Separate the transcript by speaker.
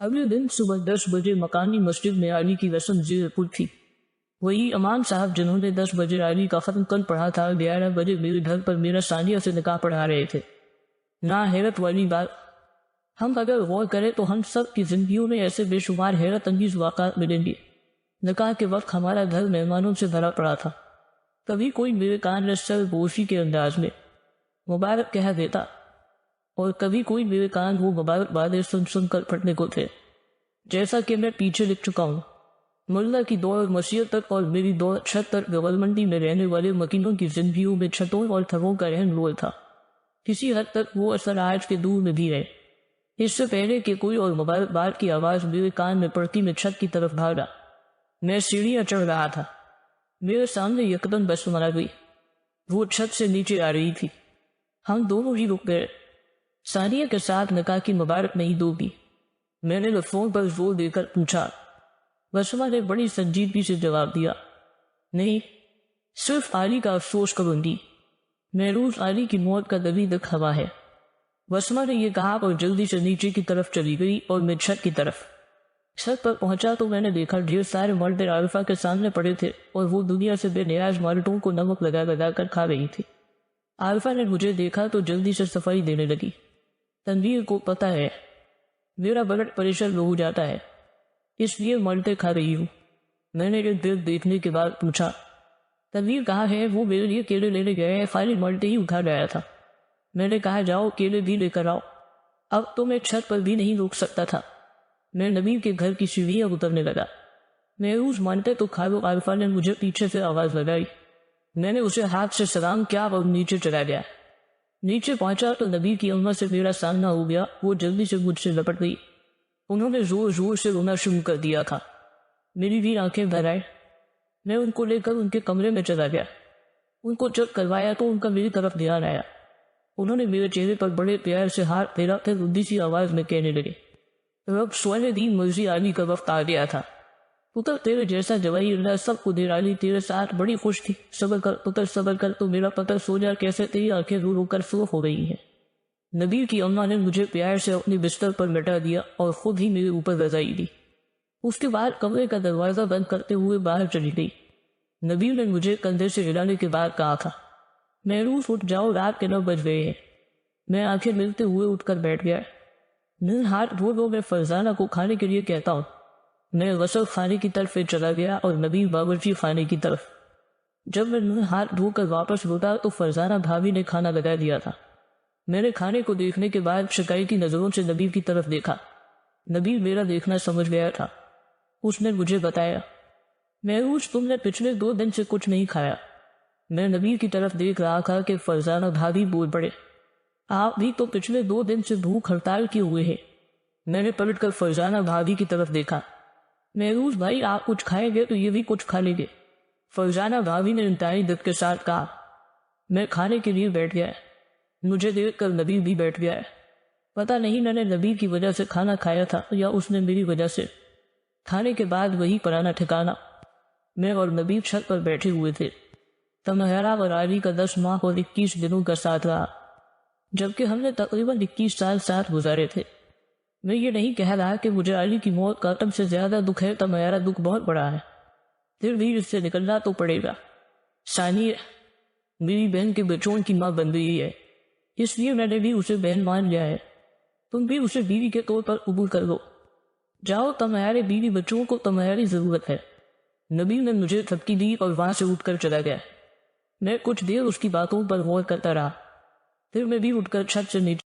Speaker 1: اگلے دن صبح 10 بجے مکانی مسجد میں علی کی رسم زیر پل تھی۔ وہی امان صاحب جنہوں نے 10 بجے علی کا ختم کل پڑھا تھا 11 بجے میرے گھر پر میرا ثانیہ سے نکاح پڑھا رہے تھے۔ نہ حیرت والی بات، ہم اگر غور کریں تو ہم سب کی زندگیوں میں ایسے بے شمار حیرت انگیز واقعات ملیں گے۔ نکاح کے وقت ہمارا گھر مہمانوں سے بھرا پڑا تھا۔ کبھی کوئی میرے کان میں سر بوسی کے انداز میں مبارک کہہ دیتا اور کبھی کوئی میرے کان وہ مبارک باتیں سن سن کر پھٹنے کو تھے۔ جیسا کہ میں پیچھے لکھ چکا ہوں، ملا کی دور مسیح تک اور میری دور چھت تک گورنمنٹی میں رہنے والے مکینوں کی زندگیوں میں چھتوں اور تھروں کا اہم رول تھا۔ کسی حد تک وہ اثر آج کے دور میں بھی ہے۔ اس سے پہلے کہ کوئی اور مبارک بات کی آواز میرے کان میں پڑتی میں چھت کی طرف بھاگا۔ میں سیڑھیاں چڑھ رہا تھا، میرے سامنے یکدم بس مارا گئی، وہ چھت سے نیچے آ رہی تھی۔ ہم دونوں ہی رک گئے۔ ثانیہ کے ساتھ نکاح کی مبارک نہیں دو گی؟ میں نے فون پر زور دے کر پوچھا۔ بسمہ نے بڑی سنجیدگی سے جواب دیا، نہیں، صرف علی کا افسوس کروں گی۔ محروس علی کی موت کا دبی دکھ ہوا ہے۔ بسمہ نے یہ کہا اور جلدی سے نیچے کی طرف چلی گئی اور میں چھت کی طرف۔ چھت پر پہنچا تو میں نے دیکھا ڈھیر سارے مرد عارفہ کے سامنے پڑے تھے اور وہ دنیا سے بے نیاز مالٹوں کو نمک لگا لگا کر کھا رہی تھی۔ عارفہ نے مجھے دیکھا تو جلدی سے صفائی دینے لگی۔ تنویر کو پتہ ہے میرا بلڈ پریشر لو ہو جاتا ہے، اس لیے مالٹے کھا رہی ہوں۔ میں نے ایک دیر دیکھنے کے بعد پوچھا، تنویر کہاں ہے؟ وہ میرے لیے کیلے لینے گئے ہیں، خالی مالٹے ہی اٹھا لایا تھا۔ میں نے کہا جاؤ کیلے بھی لے کر آؤ۔ اب تو میں چھت پر بھی نہیں روک سکتا تھا۔ میں نبیل کے گھر کی سیڑھیاں اترنے لگا۔ محروس مانتے تو کھا لو، عارفہ نے مجھے پیچھے سے آواز لگائی۔ میں نے اسے ہاتھ سے سلام کیا اور نیچے چلا گیا۔ نیچے پہنچا تو نبیل کی اماں سے میرا سامنا ہو گیا۔ وہ جلدی سے مجھ سے لپٹ گئی۔ انہوں نے زور زور سے رونا شروع کر دیا تھا۔ میری بھی آنکھیں بھر آئیں۔ میں ان کو لے کر ان کے کمرے میں چلا گیا۔ ان کو چپ کروایا تو ان کا میری طرف دھیان آیا۔ انہوں نے میرے چہرے پر بڑے پیار سے ہاتھ پھیرا، پھر ردی سی آواز میں کہنے لگے، رب سونے دین مرضی علی کا وقت آ گیا تھا۔ پتر تیرے جیسا جوائی اللہ سب کو دے، علی تیرے ساتھ بڑی خوش تھی۔ صبر کر پتر صبر کر، تو میرا پتر سو جا، کیسے تیری آنکھیں رو رو کر سرخ ہو رہی ہیں۔ نبیل کی اماں نے مجھے پیار سے اپنی بستر پر لٹا دیا اور خود ہی میرے اوپر رضائی دی۔ اس کے بعد کمرے کا دروازہ بند کرتے ہوئے باہر چلی گئی۔ نبیل نے مجھے کندھے سے ہلانے کے بعد کہا تھا، محروس اٹھ جاؤ، رات کے 9 بج گئے ہیں۔ میں آنکھیں ملتے ہوئے اٹھ کر بیٹھ گیا۔ منہ ہاتھ دھو لو، میں فرزانہ کو کھانے کے لیے کہتا ہوں۔ میں غسل خانے کی طرف چلا گیا اور نبیل باورچی خانے کی طرف۔ جب میں منہ ہاتھ دھو کر واپس لوٹا تو فرزانہ بھابھی نے کھانا لگا دیا تھا۔ میں نے کھانے کو دیکھنے کے بعد شکایتی نظروں سے نبیل کی طرف دیکھا۔ نبیل میرا دیکھنا سمجھ گیا تھا۔ اس نے مجھے بتایا، محروس تم نے پچھلے 2 دن سے کچھ نہیں کھایا۔ میں نبیل کی طرف دیکھ رہا تھا کہ فرزانہ بھابھی بول پڑے، آپ بھی تو پچھلے 2 دن سے بھوک ہڑتال کیے ہوئے ہیں۔ میں نے پلٹ کر فرزانہ بھابھی کی طرف دیکھا۔ محروس بھائی آپ کچھ کھائیں گے تو یہ بھی کچھ کھا لیں گے، فرزانہ بھابھی نے انتہائی دقت کے ساتھ کہا۔ میں کھانے کے لیے بیٹھ گیا۔ مجھے دیکھ کر نبیل بھی بیٹھ گیا۔ پتہ نہیں میں نے نبیل کی وجہ سے کھانا کھایا تھا یا اس نے میری وجہ سے۔ کھانے کے بعد وہی پرانا ٹھکانا، میں اور نبیل چھت پر بیٹھے ہوئے تھے۔ تمہارا اور علی کا 10 ماہ اور 21 دنوں کا ساتھ رہا، جبکہ ہم نے تقریباً 21 سال ساتھ گزارے تھے۔ میں یہ نہیں کہہ رہا کہ مجھے علی کی موت کا تم سے زیادہ دکھ ہے، تمہارا دکھ بہت بڑا ہے، پھر بھی اس سے نکلنا تو پڑے گا۔ ثانیہ میری بہن کے بچوں کی ماں بن گئی ہے، اس لیے میں نے بھی اسے بہن مان لیا ہے۔ تم بھی اسے بیوی کے طور پر قبول کر لو۔ جاؤ، تمہارے بیوی بچوں کو تمہاری ضرورت ہے۔ نبیل نے مجھے تھپکی دی اور وہاں سے اٹھ کر چلا گیا۔ میں کچھ دیر اس کی باتوں پر غور کرتا رہا، پھر میں بھی اٹھ کر چھت سے نیچے